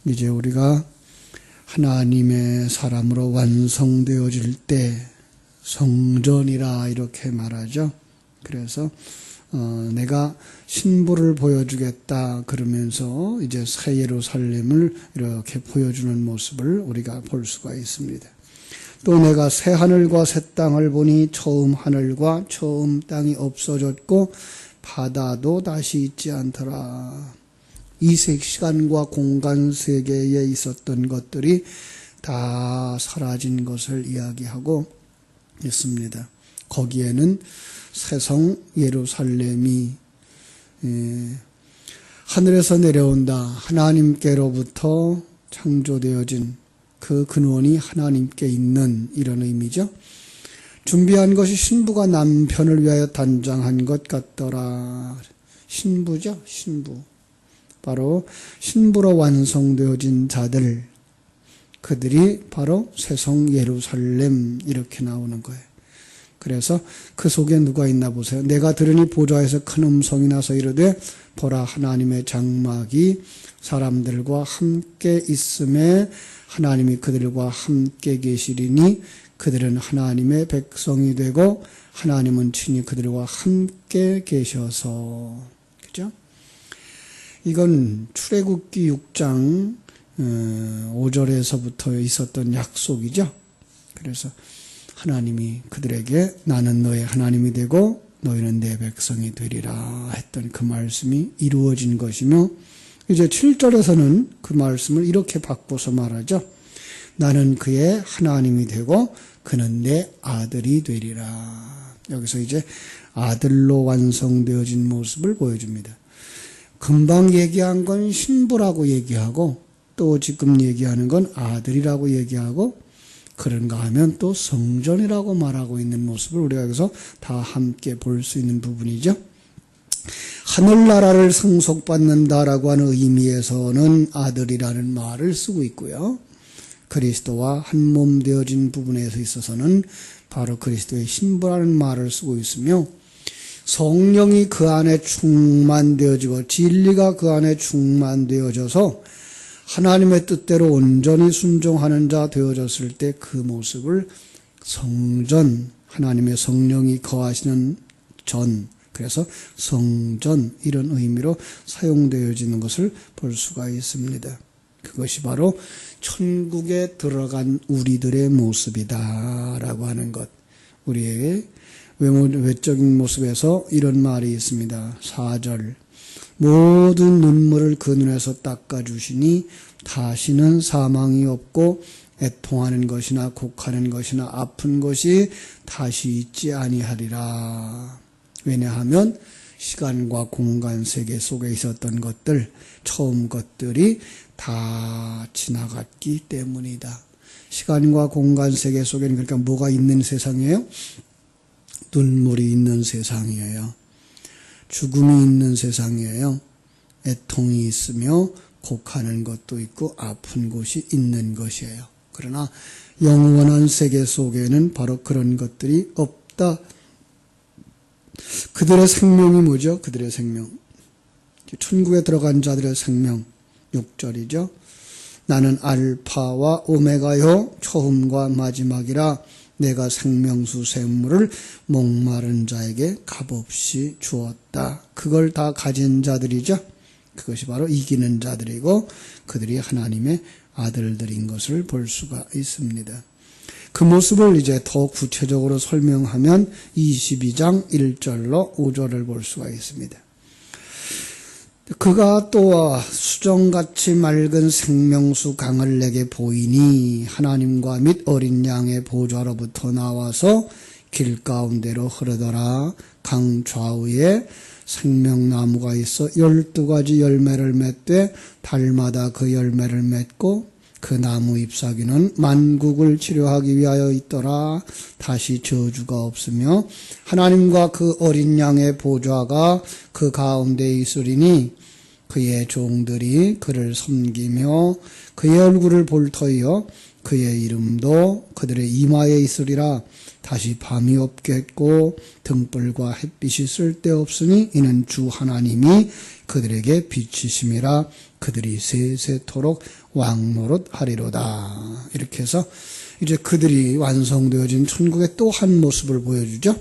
이제 우리가 하나님의 사람으로 완성되어질 때 성전이라 이렇게 말하죠. 그래서 내가 신부를 보여주겠다 그러면서 이제 새 예루살렘을 이렇게 보여주는 모습을 우리가 볼 수가 있습니다. 또 내가 새 하늘과 새 땅을 보니 처음 하늘과 처음 땅이 없어졌고 바다도 다시 있지 않더라. 이 시간과 공간 세계에 있었던 것들이 다 사라진 것을 이야기하고 있습니다. 거기에는 새성 예루살렘이 하늘에서 내려온다. 하나님께로부터 창조되어진 그 근원이 하나님께 있는 이런 의미죠. 준비한 것이 신부가 남편을 위하여 단장한 것 같더라. 신부죠. 신부. 바로 신부로 완성되어진 자들, 그들이 바로 새성 예루살렘 이렇게 나오는 거예요. 그래서 그 속에 누가 있나 보세요. 내가 들으니 보좌에서 큰 음성이 나서 이르되 보라 하나님의 장막이 사람들과 함께 있음에 하나님이 그들과 함께 계시리니 그들은 하나님의 백성이 되고 하나님은 친히 그들과 함께 계셔서. 그죠? 이건 출애굽기 6장 5절에서부터 있었던 약속이죠. 그래서 하나님이 그들에게 나는 너의 하나님이 되고 너희는 내 백성이 되리라 했던 그 말씀이 이루어진 것이며, 이제 7절에서는 그 말씀을 이렇게 바꿔서 말하죠. 나는 그의 하나님이 되고 그는 내 아들이 되리라. 여기서 이제 아들로 완성되어진 모습을 보여줍니다. 금방 얘기한 건 신부라고 얘기하고 또 지금 얘기하는 건 아들이라고 얘기하고 그런가 하면 또 성전이라고 말하고 있는 모습을 우리가 여기서 다 함께 볼 수 있는 부분이죠. 하늘나라를 상속받는다라고 하는 의미에서는 아들이라는 말을 쓰고 있고요. 그리스도와 한몸 되어진 부분에서 있어서는 바로 그리스도의 신부라는 말을 쓰고 있으며, 성령이 그 안에 충만되어지고 진리가 그 안에 충만되어져서 하나님의 뜻대로 온전히 순종하는 자 되어졌을 때 그 모습을 성전, 하나님의 성령이 거하시는 전, 그래서 성전 이런 의미로 사용되어지는 것을 볼 수가 있습니다. 그것이 바로 천국에 들어간 우리들의 모습이다 라고 하는 것. 우리의 외적인 모습에서 이런 말이 있습니다. 4절 모든 눈물을 그 눈에서 닦아주시니 다시는 사망이 없고 애통하는 것이나 곡하는 것이나 아픈 것이 다시 있지 아니하리라. 왜냐하면 시간과 공간 세계 속에 있었던 것들, 처음 것들이 다 지나갔기 때문이다. 시간과 공간 세계 속에는 그러니까 뭐가 있는 세상이에요? 눈물이 있는 세상이에요. 죽음이 있는 세상이에요. 애통이 있으며 곡하는 것도 있고 아픈 곳이 있는 것이에요. 그러나 영원한 세계 속에는 바로 그런 것들이 없다. 그들의 생명이 뭐죠? 그들의 생명. 천국에 들어간 자들의 생명. 6절이죠. 나는 알파와 오메가요 처음과 마지막이라 내가 생명수 샘물을 목마른 자에게 값없이 주었다. 그걸 다 가진 자들이죠. 그것이 바로 이기는 자들이고 그들이 하나님의 아들들인 것을 볼 수가 있습니다. 그 모습을 이제 더 구체적으로 설명하면 22장 1절로 5절을 볼 수가 있습니다. 그가 또 수정같이 맑은 생명수 강을 내게 보이니 하나님과 및 어린 양의 보좌로부터 나와서 길 가운데로 흐르더라. 강 좌우에 생명나무가 있어 12가지 열매를 맺되 달마다 그 열매를 맺고 그 나무 잎사귀는 만국을 치료하기 위하여 있더라. 다시 저주가 없으며 하나님과 그 어린 양의 보좌가 그 가운데 있으리니 그의 종들이 그를 섬기며 그의 얼굴을 볼 터이요 그의 이름도 그들의 이마에 있으리라. 다시 밤이 없겠고 등불과 햇빛이 쓸데없으니 이는 주 하나님이 그들에게 빛이심이라. 그들이 세세토록 왕노릇 하리로다. 이렇게 해서 이제 그들이 완성되어진 천국의 또 한 모습을 보여주죠.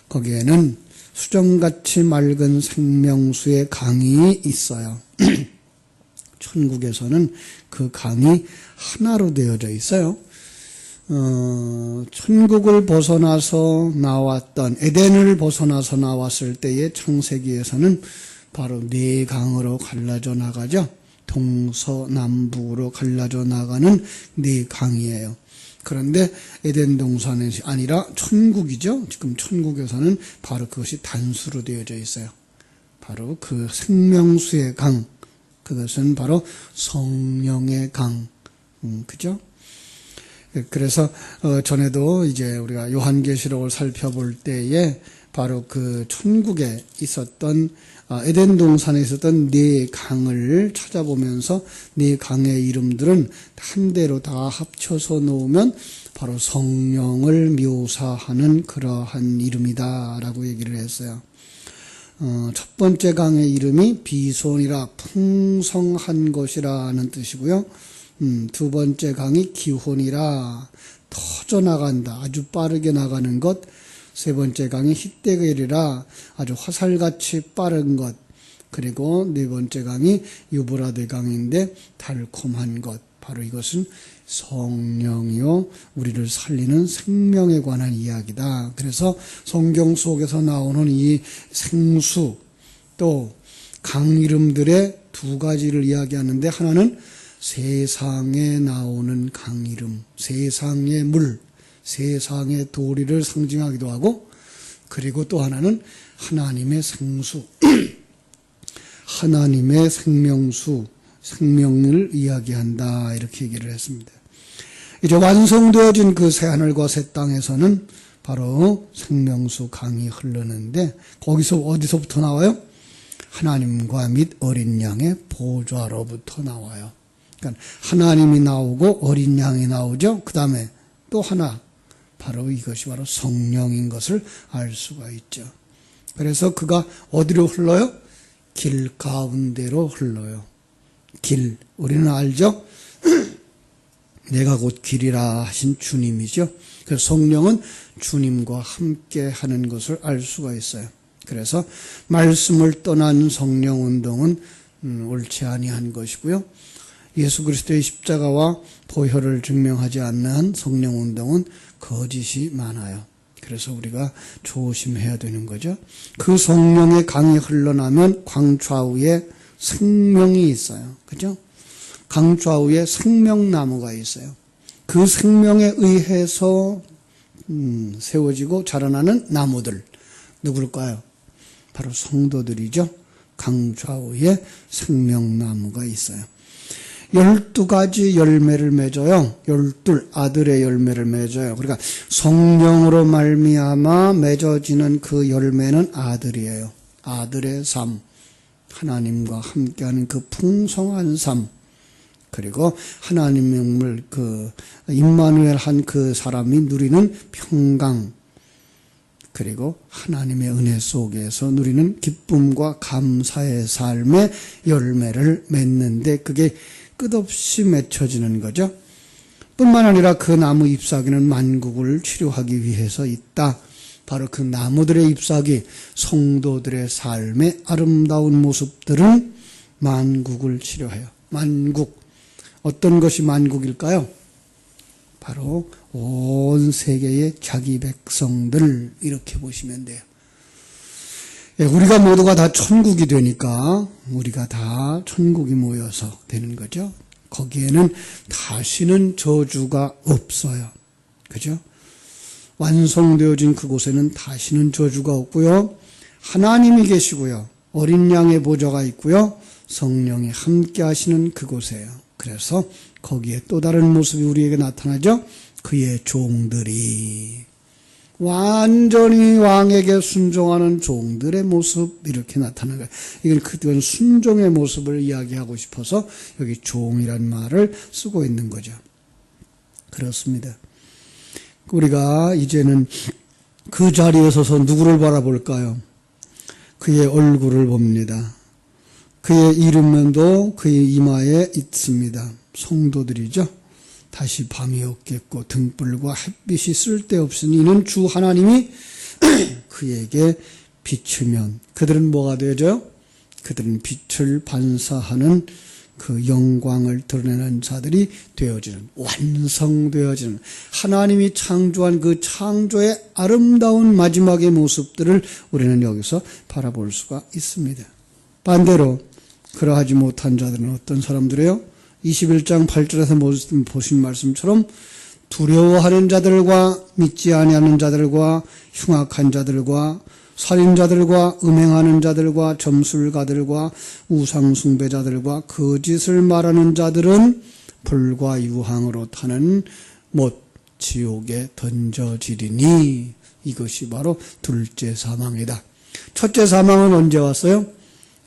거기에는 수정같이 맑은 생명수의 강이 있어요. 천국에서는 그 강이 하나로 되어져 있어요. 천국을 벗어나서 나왔던, 에덴을 벗어나서 나왔을 때의 창세기에서는 바로 네 강으로 갈라져 나가죠. 동서남북으로 갈라져 나가는 네 강이에요. 그런데 에덴 동산이 아니라 천국이죠. 지금 천국에서는 바로 그것이 단수로 되어져 있어요. 바로 그 생명수의 강, 그것은 바로 성령의 강, 그죠? 그래서 전에도 이제 우리가 요한계시록을 살펴볼 때에 바로 그 천국에 있었던 에덴 동산에 있었던 네 강을 찾아보면서 네 강의 이름들은 한 대로 다 합쳐서 놓으면 바로 성령을 묘사하는 그러한 이름이다라고 얘기를 했어요. 첫 번째 강의 이름이 비손이라 풍성한 것이라는 뜻이고요. 두 번째 강이 기혼이라 터져나간다, 아주 빠르게 나가는 것. 세 번째 강이 히데겔이라 아주 화살같이 빠른 것. 그리고 네 번째 강이 유브라데 강인데 달콤한 것. 바로 이것은 성령이요 우리를 살리는 생명에 관한 이야기다. 그래서 성경 속에서 나오는 이 생수 또 강 이름들의 두 가지를 이야기하는데, 하나는 세상에 나오는 강 이름, 세상의 물, 세상의 도리를 상징하기도 하고, 그리고 또 하나는 하나님의 생수, 하나님의 생명수, 생명을 이야기한다, 이렇게 얘기를 했습니다. 이제 완성되어진 그 새하늘과 새 땅에서는 바로 생명수 강이 흐르는데, 거기서 어디서부터 나와요? 하나님과 및 어린 양의 보좌로부터 나와요. 그러니까 하나님이 나오고 어린 양이 나오죠. 그 다음에 또 하나, 바로 이것이 바로 성령인 것을 알 수가 있죠. 그래서 그가 어디로 흘러요? 길 가운데로 흘러요. 길, 우리는 알죠? 내가 곧 길이라 하신 주님이죠. 그래서 성령은 주님과 함께 하는 것을 알 수가 있어요. 그래서 말씀을 떠난 성령 운동은 옳지 아니한 것이고요. 예수 그리스도의 십자가와 보혈을 증명하지 않는 성령 운동은 거짓이 많아요. 그래서 우리가 조심해야 되는 거죠. 그 성령의 강이 흘러나면 강 좌우에 생명이 있어요. 그죠? 강 좌우에 생명나무가 있어요. 그 생명에 의해서 세워지고 자라나는 나무들, 누굴까요? 바로 성도들이죠. 강 좌우에 생명나무가 있어요. 12가지 열매를 맺어요. 12 아들의 열매를 맺어요. 그러니까 성령으로 말미암아 맺어지는 그 열매는 아들이에요. 아들의 삶, 하나님과 함께하는 그 풍성한 삶, 그리고 하나님을 임마누엘 한 그 사람이 누리는 평강, 그리고 하나님의 은혜 속에서 누리는 기쁨과 감사의 삶의 열매를 맺는데, 그게 끝없이 맺혀지는 거죠. 뿐만 아니라 그 나무 잎사귀는 만국을 치료하기 위해서 있다. 바로 그 나무들의 잎사귀, 성도들의 삶의 아름다운 모습들은 만국을 치료해요. 만국, 어떤 것이 만국일까요? 바로 온 세계의 자기 백성들, 이렇게 보시면 돼요. 우리가 모두가 다 천국이 되니까 우리가 다 천국이 모여서 되는 거죠. 거기에는 다시는 저주가 없어요. 그죠? 완성되어진 그곳에는 다시는 저주가 없고요. 하나님이 계시고요. 어린 양의 보좌가 있고요. 성령이 함께 하시는 그곳이에요. 그래서 거기에 또 다른 모습이 우리에게 나타나죠. 그의 종들이 완전히 왕에게 순종하는 종들의 모습, 이렇게 나타나는 거예요. 이건 순종의 모습을 이야기하고 싶어서 여기 종이란 말을 쓰고 있는 거죠. 그렇습니다. 우리가 이제는 그 자리에 서서 누구를 바라볼까요? 그의 얼굴을 봅니다. 그의 이름도 그의 이마에 있습니다. 성도들이죠. 다시 밤이 없겠고 등불과 햇빛이 쓸데없으니 이는 주 하나님이 그에게 비추면 그들은 뭐가 되죠? 그들은 빛을 반사하는 그 영광을 드러내는 자들이 되어지는, 완성되어지는, 하나님이 창조한 그 창조의 아름다운 마지막의 모습들을 우리는 여기서 바라볼 수가 있습니다. 반대로 그러하지 못한 자들은 어떤 사람들이에요? 21장 8절에서 보신 말씀처럼 두려워하는 자들과 믿지 아니하는 자들과 흉악한 자들과 살인자들과 음행하는 자들과 점술가들과 우상숭배자들과 거짓을 말하는 자들은 불과 유황으로 타는 못 지옥에 던져지리니 이것이 바로 둘째 사망이다. 첫째 사망은 언제 왔어요?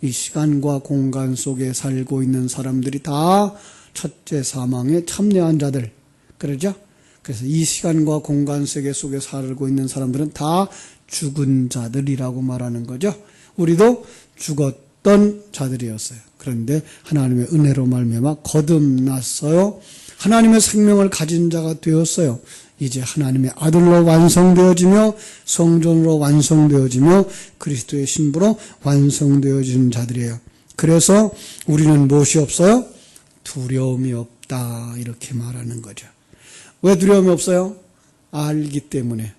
이 시간과 공간 속에 살고 있는 사람들이 다 첫째 사망에 참여한 자들, 그러죠? 그래서 이 시간과 공간 세계 속에 살고 있는 사람들은 다 죽은 자들이라고 말하는 거죠. 우리도 죽었던 자들이었어요. 그런데 하나님의 은혜로 말미암아 거듭났어요. 하나님의 생명을 가진 자가 되었어요. 이제 하나님의 아들로 완성되어지며 성전으로 완성되어지며 그리스도의 신부로 완성되어지는 자들이에요. 그래서 우리는 무엇이 없어요? 두려움이 없다 이렇게 말하는 거죠. 왜 두려움이 없어요? 알기 때문에.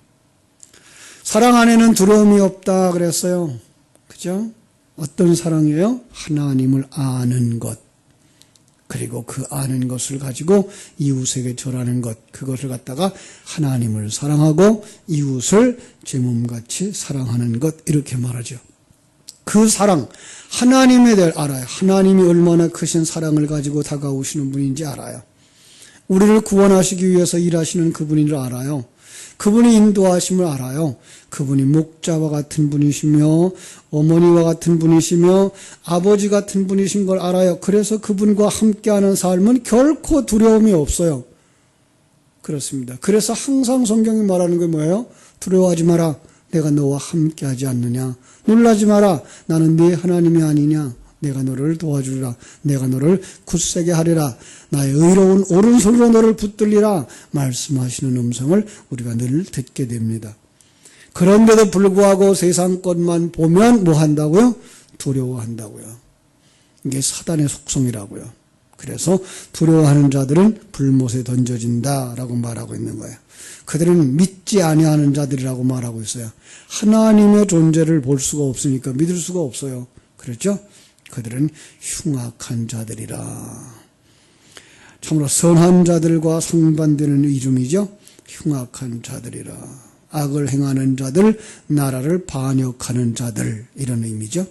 사랑 안에는 두려움이 없다 그랬어요. 그죠? 어떤 사랑이에요? 하나님을 아는 것. 그리고 그 아는 것을 가지고 이웃에게 절하는 것. 그것을 갖다가 하나님을 사랑하고 이웃을 제 몸같이 사랑하는 것. 이렇게 말하죠. 그 사랑, 하나님에 대해 알아요. 하나님이 얼마나 크신 사랑을 가지고 다가오시는 분인지 알아요. 우리를 구원하시기 위해서 일하시는 그분인 줄 알아요. 그분이 인도하심을 알아요. 그분이 목자와 같은 분이시며 어머니와 같은 분이시며 아버지 같은 분이신 걸 알아요. 그래서 그분과 함께하는 삶은 결코 두려움이 없어요. 그렇습니다. 그래서 항상 성경이 말하는 게 뭐예요? 두려워하지 마라. 내가 너와 함께하지 않느냐. 놀라지 마라. 나는 네 하나님이 아니냐. 내가 너를 도와주리라. 내가 너를 굳세게 하리라. 나의 의로운 오른손으로 너를 붙들리라. 말씀하시는 음성을 우리가 늘 듣게 됩니다. 그런데도 불구하고 세상 것만 보면 뭐 한다고요? 두려워한다고요. 이게 사단의 속성이라고요. 그래서 두려워하는 자들은 불못에 던져진다라고 말하고 있는 거예요. 그들은 믿지 아니하는 자들이라고 말하고 있어요. 하나님의 존재를 볼 수가 없으니까 믿을 수가 없어요. 그렇죠? 그들은 흉악한 자들이라. 참으로 선한 자들과 상반되는 이름이죠. 흉악한 자들이라. 악을 행하는 자들, 나라를 반역하는 자들, 이런 의미죠.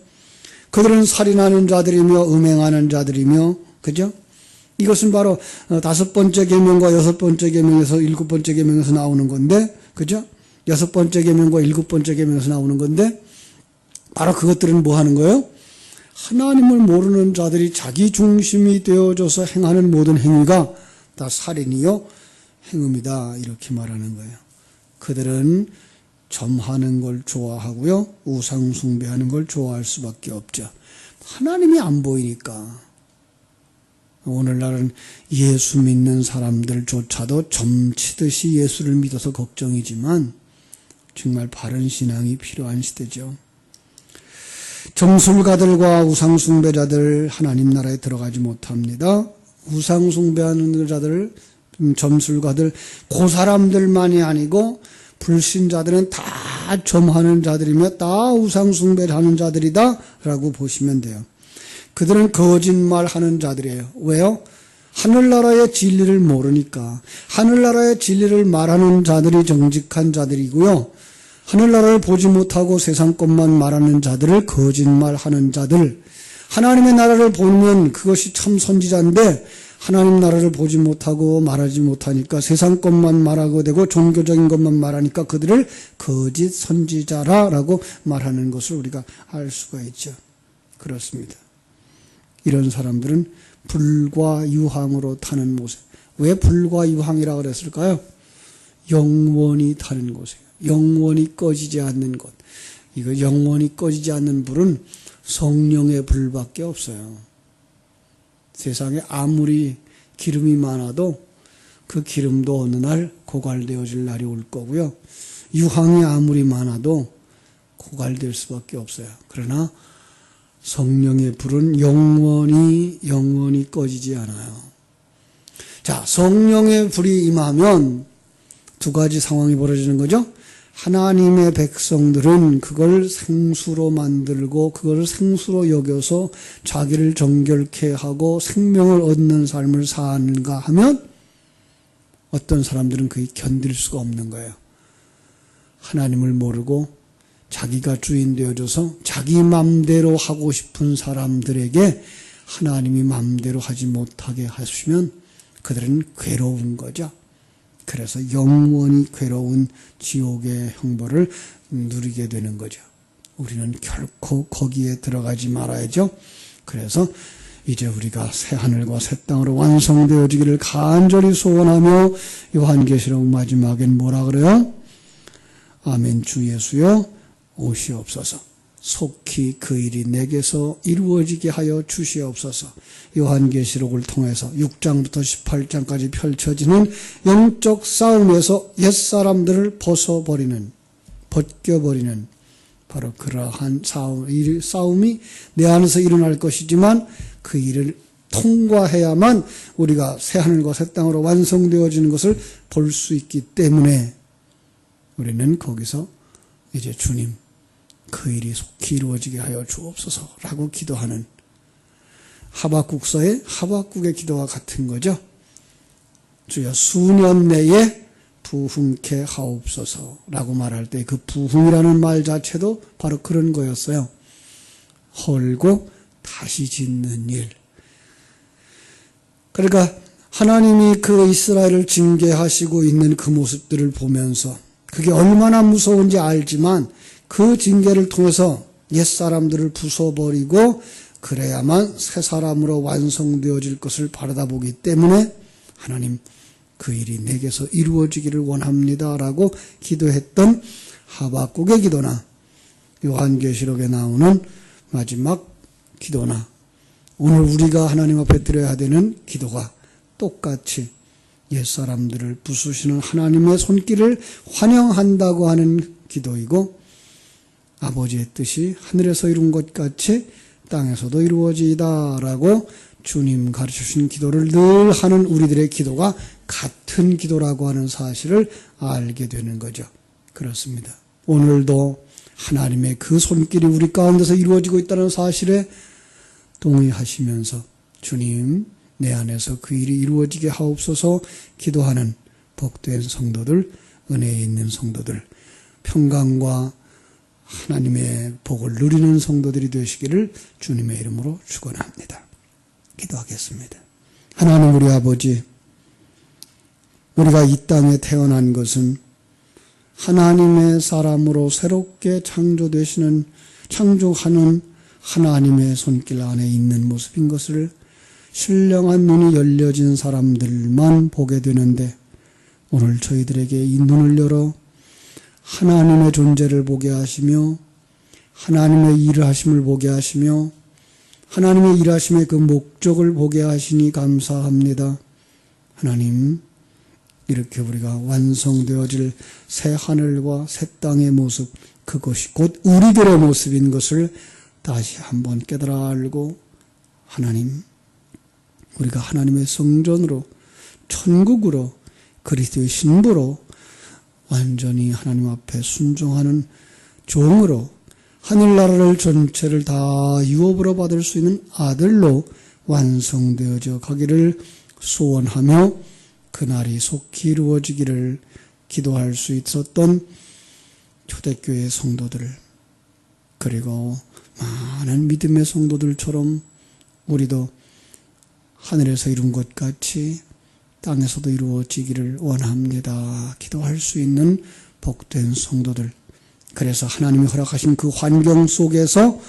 그들은 살인하는 자들이며 음행하는 자들이며, 그죠? 이것은 바로 5번째 계명과 6번째 계명에서 7번째 계명에서 나오는 건데, 그죠? 6번째 계명과 7번째 계명에서 나오는 건데, 바로 그것들은 뭐 하는 거예요? 하나님을 모르는 자들이 자기 중심이 되어져서 행하는 모든 행위가 다 살인이요 행음이다 이렇게 말하는 거예요. 그들은 점하는 걸 좋아하고요. 우상 숭배하는 걸 좋아할 수밖에 없죠. 하나님이 안 보이니까. 오늘날은 예수 믿는 사람들조차도 점치듯이 예수를 믿어서 걱정이지만 정말 바른 신앙이 필요한 시대죠. 점술가들과 우상숭배자들 하나님 나라에 들어가지 못합니다. 우상숭배하는 자들, 점술가들, 그 사람들만이 아니고 불신자들은 다 점하는 자들이며 다 우상숭배하는 자들이다 라고 보시면 돼요. 그들은 거짓말하는 자들이에요. 왜요? 하늘나라의 진리를 모르니까. 하늘나라의 진리를 말하는 자들이 정직한 자들이고요. 하늘나라를 보지 못하고 세상 것만 말하는 자들을 거짓말하는 자들. 하나님의 나라를 보면 그것이 참 선지자인데 하나님 나라를 보지 못하고 말하지 못하니까 세상 것만 말하고 되고 종교적인 것만 말하니까 그들을 거짓 선지자라고 말하는 것을 우리가 알 수가 있죠. 그렇습니다. 이런 사람들은 불과 유황으로 타는 곳에. 왜 불과 유황이라고 그랬을까요? 영원히 타는 곳이에요. 영원히 꺼지지 않는 것. 이거 영원히 꺼지지 않는 불은 성령의 불밖에 없어요. 세상에 아무리 기름이 많아도 그 기름도 어느 날 고갈되어질 날이 올 거고요. 유황이 아무리 많아도 고갈될 수밖에 없어요. 그러나 성령의 불은 영원히 꺼지지 않아요. 자, 성령의 불이 임하면 두 가지 상황이 벌어지는 거죠. 하나님의 백성들은 그걸 생수로 만들고 그걸 생수로 여겨서 자기를 정결케 하고 생명을 얻는 삶을 사는가 하면 어떤 사람들은 그게 견딜 수가 없는 거예요. 하나님을 모르고 자기가 주인 되어줘서 자기 맘대로 하고 싶은 사람들에게 하나님이 맘대로 하지 못하게 하시면 그들은 괴로운 거죠. 그래서 영원히 괴로운 지옥의 형벌을 누리게 되는 거죠. 우리는 결코 거기에 들어가지 말아야죠. 그래서 이제 우리가 새 하늘과 새 땅으로 완성되어지기를 간절히 소원하며 요한계시록 마지막엔 뭐라 그래요? 아멘. 주 예수여 오시옵소서. 속히 그 일이 내게서 이루어지게 하여 주시옵소서. 요한계시록을 통해서 6장부터 18장까지 펼쳐지는 영적 싸움에서 옛사람들을 벗겨버리는 바로 그러한 싸움이 내 안에서 일어날 것이지만 그 일을 통과해야만 우리가 새하늘과 새 땅으로 완성되어지는 것을 볼 수 있기 때문에 우리는 거기서 이제 주님 그 일이 속히 이루어지게 하여 주옵소서라고 기도하는 하박국서의 하박국의 기도와 같은 거죠. 주여 수년 내에 부흥케 하옵소서라고 말할 때 그 부흥이라는 말 자체도 바로 그런 거였어요. 헐고 다시 짓는 일. 그러니까 하나님이 그 이스라엘을 징계하시고 있는 그 모습들을 보면서 그게 얼마나 무서운지 알지만 그 징계를 통해서 옛사람들을 부숴버리고 그래야만 새 사람으로 완성되어질 것을 바라다 보기 때문에 하나님 그 일이 내게서 이루어지기를 원합니다라고 기도했던 하박국의 기도나 요한계시록에 나오는 마지막 기도나 오늘 우리가 하나님 앞에 드려야 되는 기도가 똑같이 옛사람들을 부수시는 하나님의 손길을 환영한다고 하는 기도이고 아버지의 뜻이 하늘에서 이룬 것 같이 땅에서도 이루어지이다라고 주님 가르쳐주신 기도를 늘 하는 우리들의 기도가 같은 기도라고 하는 사실을 알게 되는 거죠. 그렇습니다. 오늘도 하나님의 그 손길이 우리 가운데서 이루어지고 있다는 사실에 동의하시면서 주님 내 안에서 그 일이 이루어지게 하옵소서 기도하는 복된 성도들, 은혜에 있는 성도들, 평강과 하나님의 복을 누리는 성도들이 되시기를 주님의 이름으로 축원합니다. 기도하겠습니다. 하나님 우리 아버지, 우리가 이 땅에 태어난 것은 하나님의 사람으로 새롭게 창조하는 하나님의 손길 안에 있는 모습인 것을 신령한 눈이 열려진 사람들만 보게 되는데 오늘 저희들에게 이 눈을 열어 하나님의 존재를 보게 하시며 하나님의 일을 하심을 보게 하시며 하나님의 일하심의 그 목적을 보게 하시니 감사합니다. 하나님, 이렇게 우리가 완성되어질 새 하늘과 새 땅의 모습, 그것이 곧 우리들의 모습인 것을 다시 한번 깨달아 알고 하나님, 우리가 하나님의 성전으로 천국으로 그리스도의 신부로 완전히 하나님 앞에 순종하는 종으로 하늘나라를 전체를 다 유업으로 받을 수 있는 아들로 완성되어져 가기를 소원하며 그날이 속히 이루어지기를 기도할 수 있었던 초대교회 성도들 그리고 많은 믿음의 성도들처럼 우리도 하늘에서 이룬 것 같이 땅에서도 이루어지기를 원합니다. 기도할 수 있는 복된 성도들. 그래서 하나님이 허락하신 그 환경 속에서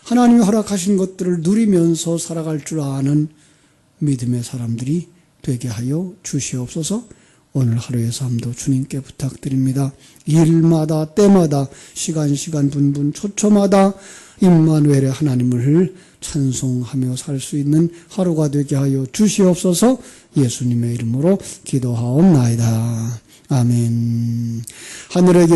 하나님이 허락하신 것들을 누리면서 살아갈 줄 아는 믿음의 사람들이 되게 하여 주시옵소서. 오늘 하루의 삶도 주님께 부탁드립니다. 일마다 때마다 시간 분분 초초마다 임마누엘의 하나님을 찬송하며 살 수 있는 하루가 되게 하여 주시옵소서. 예수님의 이름으로 기도하옵나이다. 아멘. 하늘에